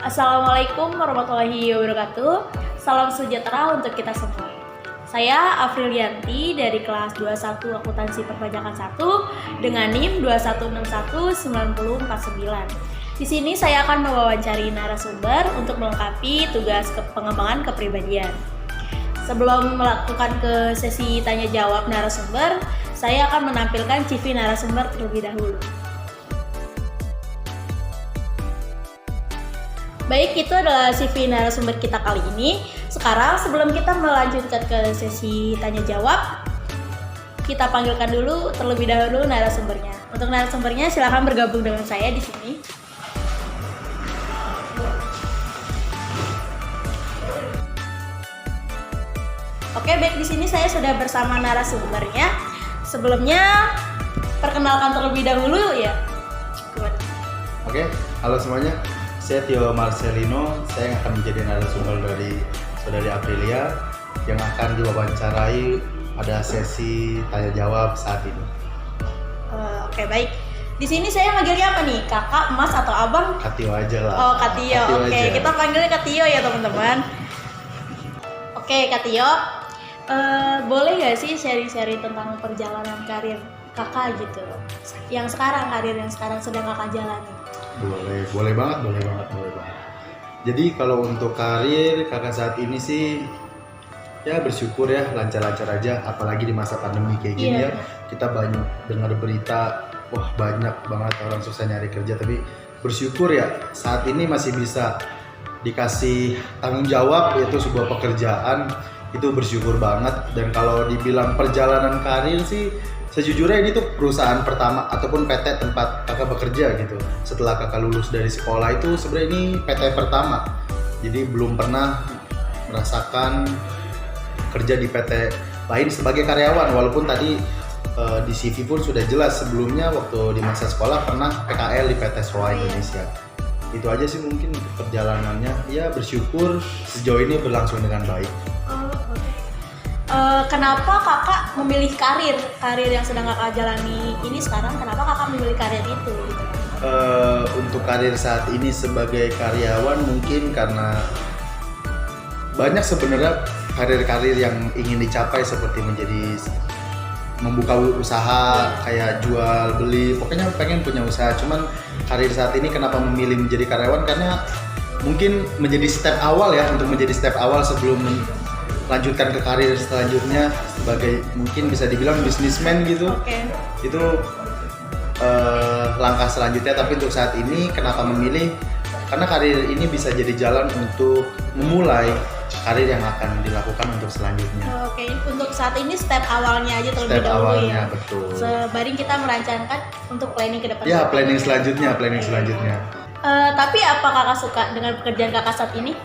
Assalamualaikum warahmatullahi wabarakatuh. Salam sejahtera untuk kita semua. Saya Afrilianti dari kelas 21 Akuntansi Perpajakan 1 dengan NIM 21619049. Di sini saya akan mewawancari narasumber untuk melengkapi tugas pengembangan kepribadian. Sebelum melakukan ke sesi tanya jawab narasumber, saya akan menampilkan CV narasumber terlebih dahulu. Baik, itu adalah CV narasumber kita kali ini. Sekarang sebelum kita melanjutkan ke sesi tanya jawab, kita panggilkan dulu terlebih dahulu narasumbernya. Untuk narasumbernya silakan bergabung dengan saya di sini. Oke, baik, di sini saya sudah bersama narasumbernya. Sebelumnya perkenalkan terlebih dahulu ya. Oke, halo semuanya. Saya Tio Marcelino, saya yang akan menjadi narasumber dari Saudari Aprilia yang akan diwawancarai pada sesi tanya jawab saat ini. Oke, baik. Di sini saya manggilnya apa nih? Kakak, Mas, atau Abang? Katio aja lah. Oh, Katio. Oke, aja. kita panggilnya Katio ya teman-teman. Oke, Katio. Boleh nggak sih sharing-sharing tentang perjalanan karir kakak gitu? Yang sekarang, karir yang sekarang sedang kakak jalani. Boleh banget. Jadi kalau untuk karir kakak saat ini sih ya bersyukur ya, lancar-lancar aja, apalagi di masa pandemi kayak gini ya. Kita banyak dengar berita, wah banyak banget orang susah nyari kerja, tapi bersyukur ya saat ini masih bisa dikasih tanggung jawab yaitu sebuah pekerjaan, itu bersyukur banget. Dan kalau dibilang perjalanan karir sih sejujurnya ini tuh perusahaan pertama ataupun PT tempat kakak bekerja gitu. Setelah kakak lulus dari sekolah itu sebenarnya ini PT pertama. Jadi belum pernah merasakan kerja di PT lain sebagai karyawan. Walaupun tadi di CV pun sudah jelas sebelumnya waktu di masa sekolah pernah PKL di PT Soa Indonesia. Itu aja sih mungkin untuk perjalanannya. Ya bersyukur sejauh ini berlangsung dengan baik. Kenapa kakak memilih karir yang sedang kakak jalani ini sekarang? Kenapa kakak memilih karir itu? Gitu? Untuk karir saat ini sebagai karyawan mungkin karena banyak sebenarnya karir-karir yang ingin dicapai seperti membuka usaha kayak jual beli, pokoknya pengen punya usaha. Cuman karir saat ini kenapa memilih menjadi karyawan, karena mungkin menjadi step awal ya, untuk menjadi step awal sebelum lanjutkan ke karir selanjutnya sebagai mungkin bisa dibilang bisnismen gitu. Itu langkah selanjutnya. Tapi untuk saat ini kenapa memilih, karena karir ini bisa jadi jalan untuk memulai karir yang akan dilakukan untuk selanjutnya. Untuk saat ini step awalnya aja terlebih dahulu ya. Betul. Sembari kita merancangkan untuk planning ke depan. Ya, planning selanjutnya. Tapi apa kakak suka dengan pekerjaan kakak saat ini?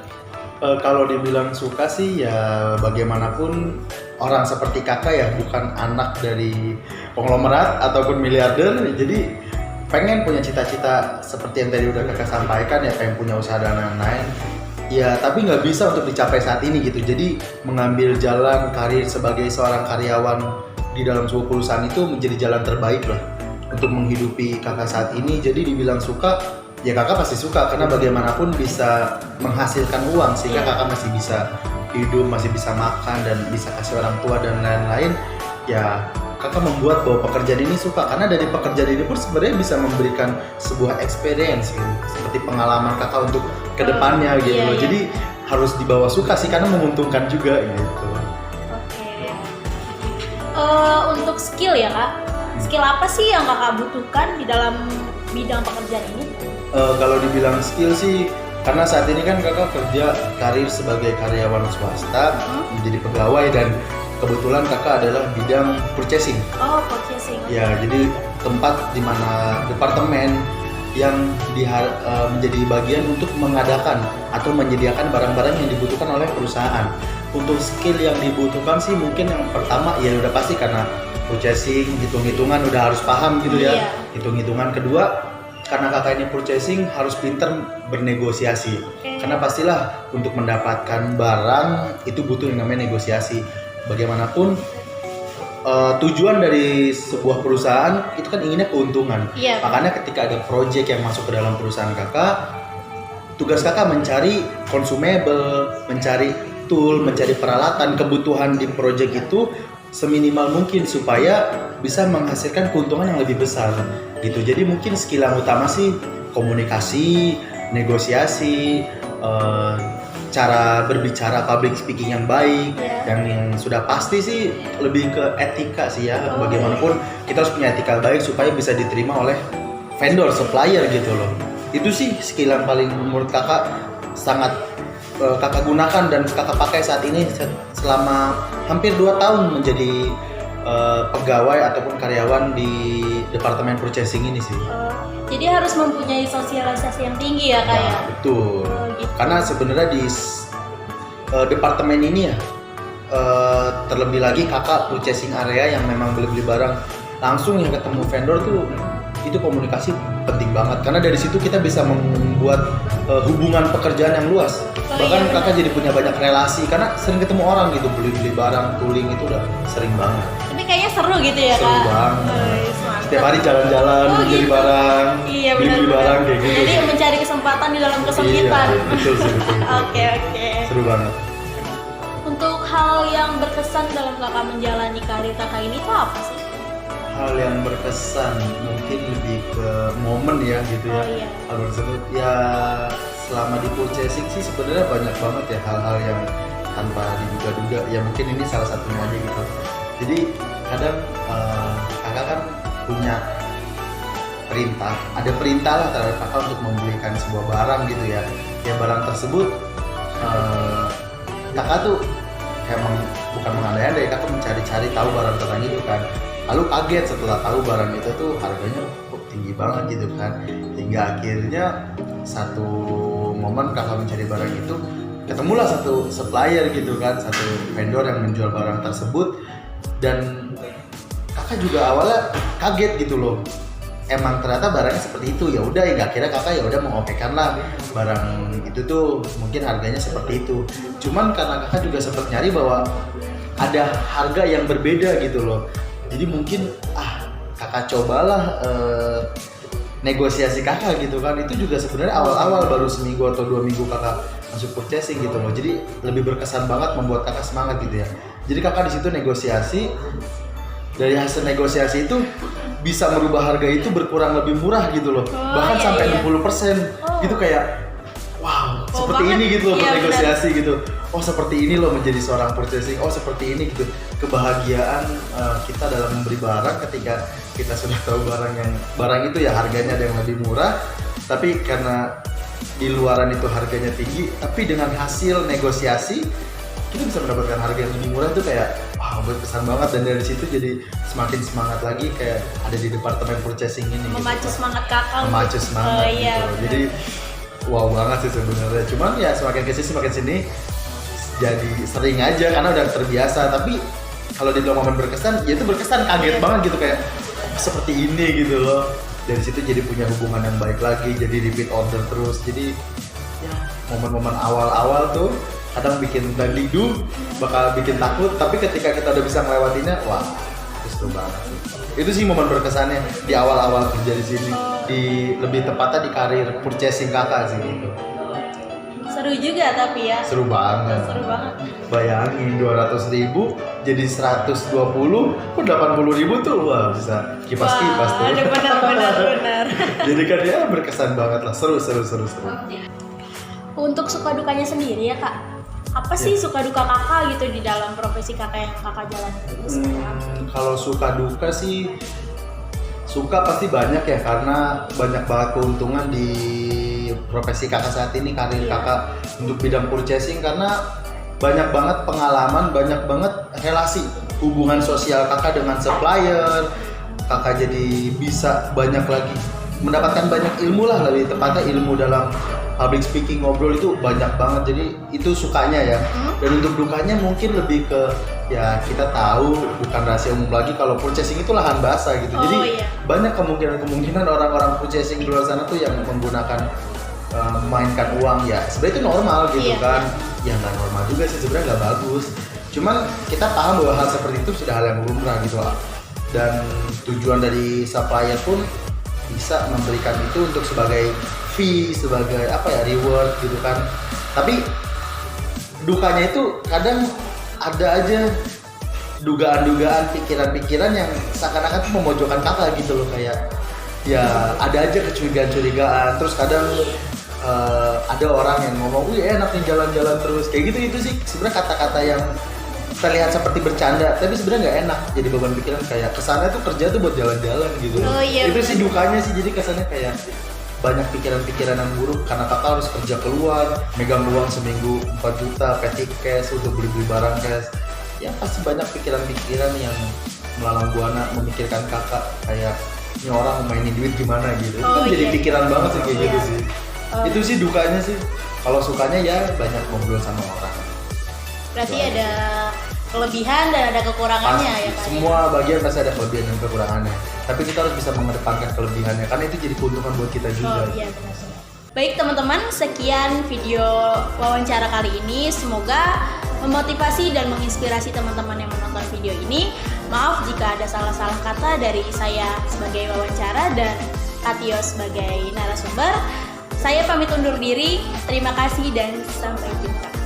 Kalau dibilang suka sih ya bagaimanapun orang seperti kakak ya bukan anak dari konglomerat ataupun miliarder, jadi pengen punya cita-cita seperti yang tadi udah kakak sampaikan ya, pengen punya usaha dan lain-lain ya, tapi nggak bisa untuk dicapai saat ini gitu. Jadi mengambil jalan karir sebagai seorang karyawan di dalam sebuah perusahaan itu menjadi jalan terbaik lah untuk menghidupi kakak saat ini. Jadi dibilang suka ya kakak pasti suka, karena bagaimanapun bisa menghasilkan uang sehingga kakak masih bisa hidup, masih bisa makan dan bisa kasih orang tua dan lain-lain. Ya kakak membuat bahwa pekerjaan ini suka, karena dari pekerjaan ini pun sebenarnya bisa memberikan sebuah experience gitu, seperti pengalaman kakak untuk kedepannya gitu loh. Jadi harus dibawa suka sih, karena menguntungkan juga gitu. Untuk skill ya kak, skill apa sih yang kakak butuhkan di dalam bidang pekerjaan ini? Kalau dibilang skill sih, karena saat ini kan kakak kerja karir sebagai karyawan swasta, menjadi pegawai, dan kebetulan kakak adalah bidang purchasing. Purchasing. Ya, jadi tempat di mana departemen yang menjadi bagian untuk mengadakan atau menyediakan barang-barang yang dibutuhkan oleh perusahaan. Untuk skill yang dibutuhkan sih mungkin yang pertama ya udah pasti karena purchasing, hitung-hitungan udah harus paham gitu ya. Hitung-hitungan. Kedua, karena kakak ini purchasing harus pintar bernegosiasi. Karena pastilah untuk mendapatkan barang itu butuh yang namanya negosiasi. Bagaimanapun tujuan dari sebuah perusahaan itu kan inginnya keuntungan. Makanya ketika ada project yang masuk ke dalam perusahaan kakak, tugas kakak mencari consumable, mencari tool, mencari peralatan, kebutuhan di project itu seminimal mungkin supaya bisa menghasilkan keuntungan yang lebih besar gitu. Jadi mungkin skill yang utama sih komunikasi, negosiasi, cara berbicara, public speaking yang baik. Yang sudah pasti sih lebih ke etika sih ya. Bagaimanapun kita harus punya etika baik supaya bisa diterima oleh vendor, supplier gitu loh. Itu sih skill yang paling menurut kakak sangat kakak gunakan dan kakak pakai saat ini selama hampir 2 tahun menjadi pegawai ataupun karyawan di departemen purchasing ini sih. Jadi harus mempunyai sosialisasi yang tinggi ya kak ya? Betul. Gitu. Karena sebenarnya di departemen ini ya terlebih lagi kakak purchasing area yang memang beli barang langsung yang ketemu vendor tuh, itu komunikasi penting banget karena dari situ kita bisa membuat hubungan pekerjaan yang luas. Bahkan kakak jadi punya banyak relasi karena sering ketemu orang gitu, beli barang, tooling itu udah sering banget. Tapi kayaknya seru gitu ya kak? Seru banget. Setiap hari jalan-jalan, beli gitu. barang, Iya, beli barang kayak gitu. Jadi mencari kesempatan di dalam kesempitan. Iya, betul sih, betul. Oke. Seru banget. Untuk hal yang berkesan dalam kakak menjalani karir kakak ini tuh apa sih? Hal yang berkesan mungkin lebih ke momen ya gitu ya. Iya. Hal tersebut ya selama di purchasing sih sebenarnya banyak banget ya hal-hal yang tanpa diduga-duga ya, mungkin ini salah satunya aja gitu. Jadi kadang kakak kan punya ada perintah lah terhadap kakak untuk membelikan sebuah barang gitu ya. Ya barang tersebut kakak tuh emang bukan mengandai-andai, kakak mencari-cari tahu barang tentang itu kan. Lalu kaget setelah tahu barang itu tuh harganya kok tinggi banget gitu kan. Hingga akhirnya satu momen kakak mencari barang itu, ketemulah satu supplier gitu kan, satu vendor yang menjual barang tersebut. Dan kakak juga awalnya kaget gitu loh. Emang ternyata barangnya seperti itu. Ya udah, ya akhirnya kakak ya udah mengokekan lah barang itu tuh mungkin harganya seperti itu. Cuman karena kakak juga sempat nyari bahwa ada harga yang berbeda gitu loh. Jadi mungkin kakak cobalah negosiasi kakak gitu kan. Itu juga sebenarnya awal-awal baru seminggu atau 2 minggu kakak masuk purchasing gitu loh. Jadi lebih berkesan banget, membuat kakak semangat gitu ya. Jadi kakak di situ negosiasi. Dari hasil negosiasi itu bisa merubah harga itu berkurang lebih murah gitu loh. Bahkan sampai 60%. Gitu kayak wow, seperti banget. Ini gitu loh bernegosiasi Benar. gitu. Oh seperti ini loh menjadi seorang purchasing. Oh seperti ini gitu. Kebahagiaan kita dalam memberi barang ketika kita sudah tahu barang itu ya harganya ada yang lebih murah. Tapi karena di luaran itu harganya tinggi, tapi dengan hasil negosiasi kita bisa mendapatkan harga yang lebih murah. Itu kayak wow, berkesan banget. Dan dari situ jadi semakin semangat lagi kayak ada di departemen purchasing ini. Memacu gitu. semangat kakak. Memacu semangat Iya, gitu. Jadi wow banget sih sebenarnya. Cuman ya semakin sini jadi sering aja karena udah terbiasa. Tapi kalau dibilang momen berkesan, ya itu berkesan, kaget banget gitu kayak seperti ini gitu loh. Dari situ jadi punya hubungan yang baik lagi, jadi repeat order terus. Jadi ya momen-momen awal-awal tuh kadang bikin dagdingdu, bakal bikin takut. Tapi ketika kita udah bisa melewatinya, wah itu seru banget. Itu sih momen berkesannya di awal-awal kerja di sini. Lebih tepatnya di karir purchasing kakak sih gitu. Seru juga tapi ya. Seru banget. Seru banget. Bayangin 200.000 jadi 120, pun 80.000 tuh wah bisa kipas-kipas tuh. Ada benar. Jadi kan ya berkesan banget lah, seru. Untuk suka dukanya sendiri ya kak, apa sih suka duka kakak gitu di dalam profesi kakak yang kakak jalani sekarang? Kalau suka duka sih, suka pasti banyak ya karena banyak banget keuntungan di profesi kakak saat ini, karir kakak untuk bidang purchasing, karena banyak banget pengalaman, banyak banget relasi, hubungan sosial kakak dengan supplier. Kakak jadi bisa banyak lagi mendapatkan banyak ilmu lah, lebih tepatnya ilmu dalam public speaking, ngobrol itu banyak banget. Jadi itu sukanya ya. Dan untuk dukanya mungkin lebih ke ya kita tahu bukan rahasia umum lagi kalau purchasing itu lahan basah gitu. Jadi banyak kemungkinan orang-orang purchasing di luar sana tuh yang menggunakan memainkan uang ya. Sebenarnya itu normal gitu kan. Ya nggak normal juga sih, sebenarnya nggak bagus. Cuman kita paham bahwa hal seperti itu sudah hal yang lumrah gitu lah. Dan tujuan dari supplier pun bisa memberikan itu untuk sebagai fee, sebagai apa ya, reward gitu kan. Tapi dukanya itu kadang ada aja dugaan-dugaan, pikiran-pikiran yang seakan-akan tuh memojokkan kakak gitu loh, kayak ya ada aja kecurigaan-curigaan. Terus kadang ada orang yang ngomong, wih enak nih jalan-jalan terus, kayak gitu. Itu sih sebenarnya kata-kata yang terlihat seperti bercanda, tapi sebenarnya nggak enak. Jadi beban pikiran kayak kesannya tuh kerja tuh buat jalan-jalan gitu. Oh, iya, itu sih bener. dukanya sih, jadi kesannya kayak banyak pikiran-pikiran yang buruk karena kakak harus kerja keluar, megang uang seminggu 4 juta, petty cash untuk beli-beli barang cash. Ya pasti banyak pikiran-pikiran yang melalang buana memikirkan kakak kayak ini orang mainin duit gimana gitu. Oh, Itu jadi iya. pikiran banget sih kayak Iya. gitu sih. Oh. Itu sih dukanya sih. Kalau sukanya ya banyak ngobrol sama orang. Berarti Itu ada kelebihan dan ada kekurangannya Pasti, ya Pak. semua bagian pasti ada kelebihan dan kekurangannya. Tapi kita harus bisa mengedepankan kelebihannya karena itu jadi keuntungan buat kita juga. Oh iya benar. Baik teman-teman, sekian video wawancara kali ini. Semoga memotivasi dan menginspirasi teman-teman yang menonton video ini. Maaf jika ada salah-salah kata dari saya sebagai wawancara dan Katio sebagai narasumber. Saya pamit undur diri. Terima kasih dan sampai jumpa.